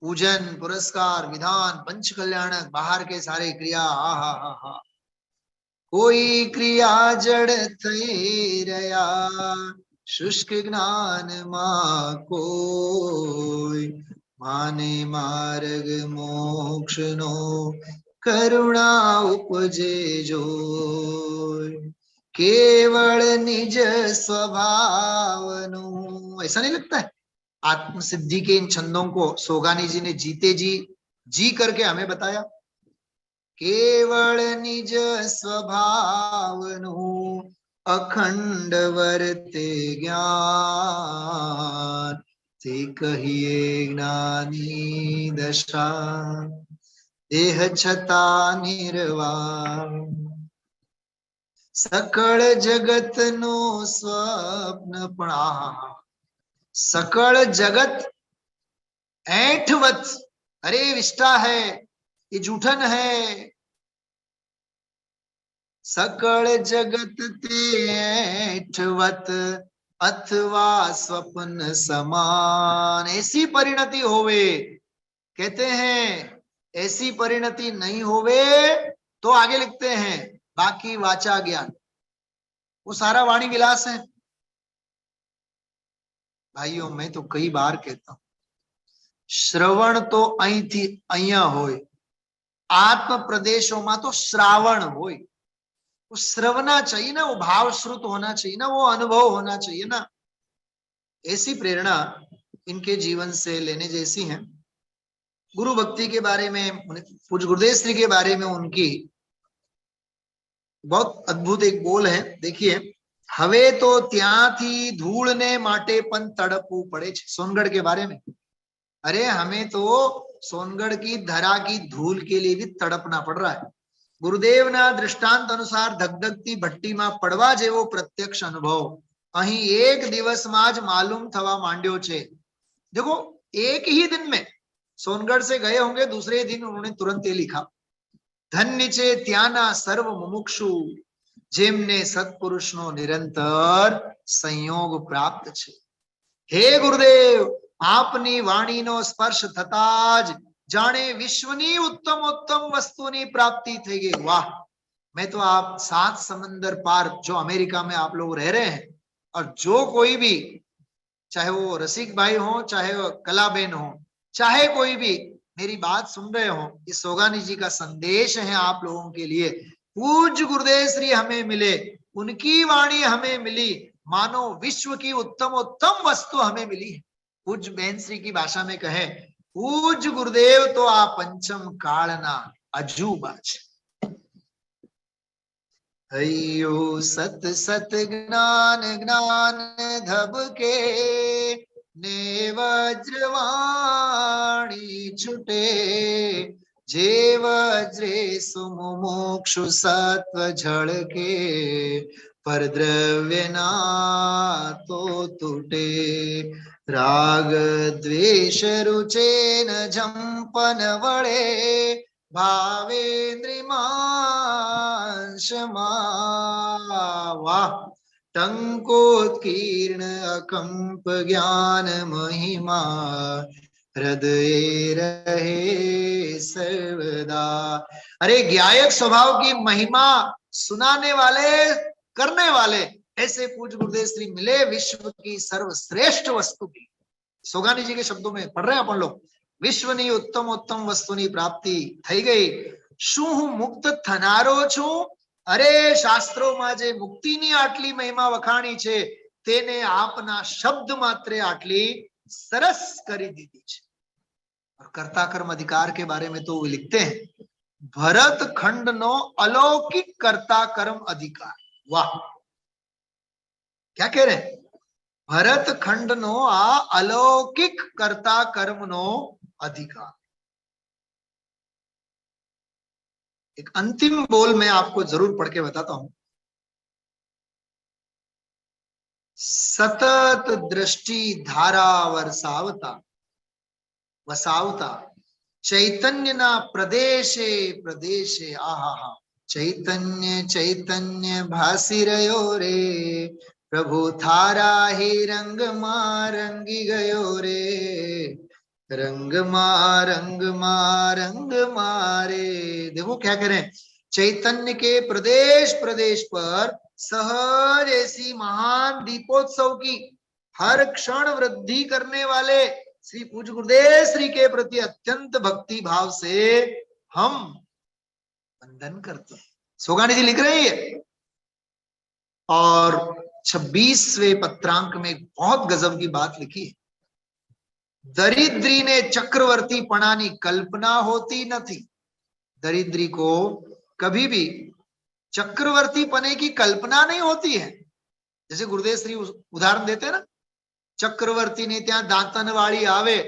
पूजन पुरस्कार विधान पंच कल्याणक बाहर के सारे क्रिया, हा हा हा हा, कोई क्रिया जड़ थई रया, शुष्क ज्ञान मा कोई, माने मार्ग मोक्ष नो करुणा उपजे जोय, केवल निज स्वभावनु। ऐसा नहीं लगता है? आत्म सिद्धि के इन छंदों को सोगानी जी ने जीते जी करके हमें बताया। केवल निज स्वभावनु अखंड वर्ते ज्ञान, ते कहिए ज्ञानी दशा देह छता निर्वाण, सकल जगत नो स्वप्न पण। सकल जगत ऐठवत, अरे विष्टा है, ये जूठन है। सकल जगत ते ऐठवत अथवा स्वप्न समान, ऐसी परिणति होवे। कहते हैं ऐसी परिणति नहीं होवे तो आगे लिखते हैं बाकी वाचा ज्ञान, वो सारा वाणी विलास है। भाइयों मैं तो कई बार कहता हूं શ્રવણ તો અહીંથી અહીંયા હોય, आत्म प्रदेशों में तो श्रावण होय, वो श्रवना चाहिए ना, वो भाव श्रुत होना चाहिए ना, वो अनुभव होना चाहिए ना। ऐसी प्रेरणा इनके जीवन से लेने जैसी है। गुरु भक्ति के बारे में, पूज्य गुरुदेव श्री के बारे में उनकी बहुत अद्भुत एक बोल है। देखिए, हवे तो ત્યાંથી ધૂળને માટે પણ તડપવું પડે છે। सोनगढ़ के बारे में, अरे हमें तो सोनगढ़ की धरा की धूल के लिए भी तड़पना पड़ रहा है। गुरुदेव ना दृष्टांत अनुसार धगधगती भट्टी में पड़वा जेवो प्रत्यक्ष अनुभव अहीं एक दिवस में ज मालूम थवा मांड्यो छे। देखो, एक ही दिन में सोनगढ़ से गए होंगे, दूसरे दिन उन्होंने तुरंत ये लिखा, धन्य छे त्याना सर्व मुमुक्षु जेमने सत्पुरुष नो निरंतर संयोग प्राप्त छे। हे गुरुदेव, आपनी वाणी नो स्पर्श थता ज जाने विश्वनी उत्तम उत्तम वस्तुनी प्राप्ति थई गई। वाह! मैं तो आप 7 समंदर पार जो अमेरिका में आप लोग रह रहे हैं, और जो कोई भी, चाहे वो रसिक भाई हो, चाहे वो कलाबेन हो, चाहे कोई भी मेरी बात सुन रहे हो, इस सोगानी जी का संदेश है आप लोगों के लिए। पूज्य गुरुदेव श्री हमें मिले, उनकी वाणी हमें मिली, मानो विश्व की उत्तम उत्तम वस्तु हमें मिली है। पूज्य बहन श्री की भाषा में कहे, पूज्य गुरुदेव तो आ पंचम कालना अजूबा छे। हयो सत सत ज्ञान ज्ञान धबके ने वज्रवाणी छुटे, जे वज्रे सुमुमुक्षु सत्व झळके, पर द्रव्य ना तो टूटे। राग द्वेष रुचे न जंपन वळे, भावेन्द्रिमांशमा। वाह! टंकोत्कीर्ण अकंप ज्ञान महिमा, हृदय रहे सर्वदा। अरे ज्ञायक स्वभाव की महिमा सुनाने वाले, करने वाले ऐसे पूज्य गुरुदेव श्री मिले, विश्व की सर्वश्रेष्ठ वस्तु की, सोगानी जी के शब्दों में पढ़ रहे हैं अपन लोग, विश्वनी उत्तम उत्तम वस्तुनी प्राप्ति થઈ ગઈ। શું હું મુક્ત થનારો છું? અરે શાસ્ત્રોમાં જે મુક્તિની આટલી મહિમા વખાણી છે, તેને આપના શબ્દ માત્રે આટલી સરસ કરી દીધી છે। और कर्ता कर्म अधिकार के बारे में तो वो लिखते हैं, भरत खंड नो अलौकिक कर्ता कर्म अधिकार। वाह! क्या कह रहे हैं? भरत खंड नो आ अलौकिक कर्ता कर्म नो अधिकार। एक अंतिम बोल मैं आपको जरूर पढ़ के बताता हूं। सतत दृष्टि धारा वर्षावता वसावता चैतन्य ना प्रदेशे प्रदेशे, आहा, चैतन्य चैतन्य भासी रयो रे, प्रभु थारा ही रंग मा रंगी गयो रे, रंग मारे। देखो क्या करें, चैतन्य के प्रदेश प्रदेश पर सहज ऐसी महान दीपोत्सव की हर क्षण वृद्धि करने वाले श्री पूज्य गुरुदेव श्री के प्रति अत्यंत भक्ति भाव से हम वंदन करते हैं। सोगानी जी लिख रही है, और 26वें पत्रांक में बहुत गजब की बात लिखी है, दरिद्री ने चक्रवर्ती पणानी कल्पना होती नहीं। दरिद्री को कभी भी चक्रवर्ती पने की कल्पना नहीं होती है। जैसे गुरुदेव श्री उदाहरण देते हैं ना, चक्रवर्ती ने त्या दांतन वाली आवे,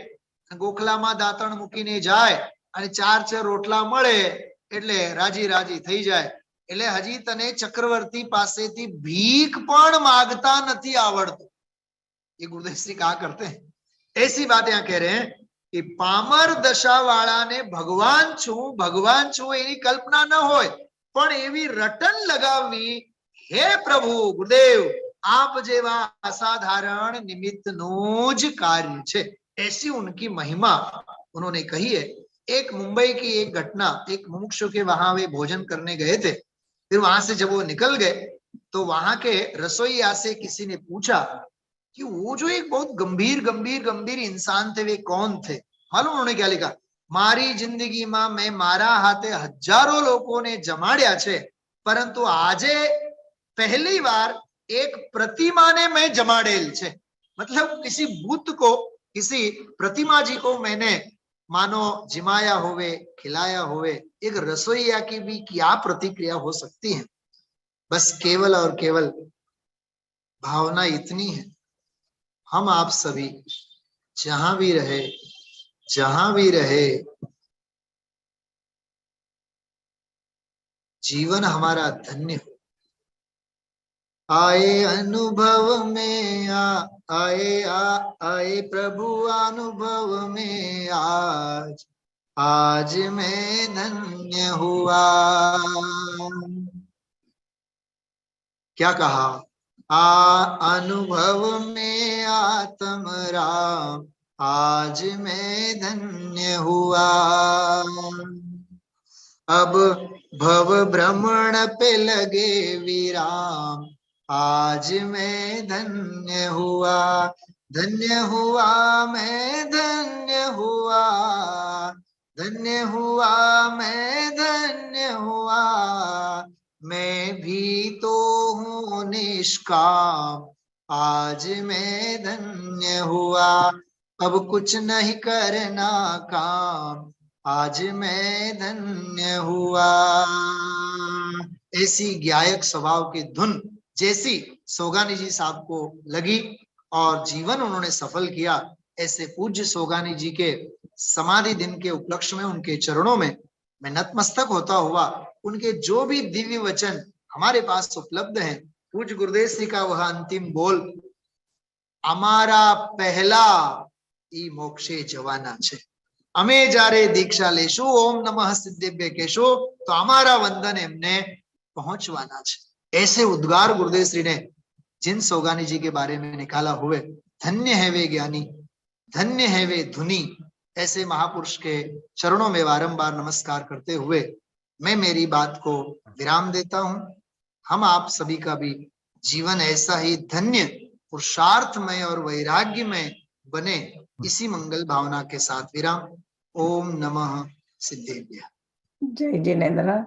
गोखलाમાં દાંતણ મૂકીને જાય અને 4 રોટલા મળે એટલે રાજી રાજી થઈ જાય। એટલે હજી તને ચક્રવર્તી પાસેથી ભીખ પણ માંગતા નથી આવડતું। ये गुरुदेव श्री कहा करते हैं। ऐसी बात यहाँ कह रहे हैं कि पामर दशा वाला ने भगवान छू एनी कल्पना न होय, पण एवी रटन लगावी, हे प्रभु गुरुदेव आप जेवा असाधारण निमित्त नोज कार्य छे। ऐसी उनकी महिमा उन्होंने कही है। एक मुंबई की एक घटना, एक मुमुक्षु के वहां वे भोजन करने गए थे, फिर वहां से जब वो निकल गए तो वहां के रसोईया से किसी ने पूछा कि वो जो एक बहुत गंभीर गंभीर गंभीर इंसान थे, वे कौन थे? मालूम उन्होंने क्या लिखा? मारी जिंदगी में मैं मारा हाथे हजारों लोगों ने जमाड्या छे, परंतु आजे पहली बार एक प्रतिमा ने मैं जमाड़ेल छे। मतलब किसी बुत को, किसी प्रतिमा जी को मैंने मानो जिमाया होवे, खिलाया होवे। एक रसोईया की भी क्या प्रतिक्रिया हो सकती है? बस केवल और केवल भावना इतनी है, हम आप सभी जहां भी रहे, जहां भी रहे, जीवन हमारा धन्य हो। आए अनुभव में आए प्रभु अनुभव में आज, आज मैं धन्य हुआ। क्या कहा? अनुभव में आत्म राम, आज मैं धन्य हुआ। अब भव भ्रमण पे लगे विराम, आज मैं धन्य हुआ। धन्य हुआ मैं, धन्य हुआ, धन्य हुआ मैं, धन्य हुआ। मैं भी तो हूँ निष्काम, आज मैं धन्य हुआ। अब कुछ नहीं करना काम, आज मैं धन्य हुआ। ऐसी गायक स्वभाव की धुन जैसी सोगानी जी साहब को लगी और जीवन उन्होंने सफल किया, ऐसे पूज्य सोगानी जी के समाधि दिन के उपलक्ष्य में उनके चरणों में मैं नतमस्तक होता हुआ उनके जो भी दिव्य वचन हमारे पास उपलब्ध हैं, पूज्य गुरुदेव श्री का वह अंतिम बोल, अमारा पहला ई मोक्षे जवाना छे, અમે જ્યારે દીક્ષા લેશું ઓમ નમઃ સિદ્ધેભ્ય કહેશું તો અમારા વંદન એમને પહોંચવાના છે। ऐसे उद्गार गुरुदेव श्री ने जिन सोगानी जी के बारे में निकाला हुए, धन्य है वे ज्ञानी, धन्य है वे धुनी, ऐसे महापुरुष के चरणों में बारंबार नमस्कार करते हुए मैं मेरी बात को विराम देता हूं। हम आप सभी का भी जीवन ऐसा ही धन्य, पुरुषार्थमय और वैराग्यमय बने, इसी मंगल भावना के साथ विराम। ओम नमः सिद्धेभ्यः। जय जिनेन्द्र।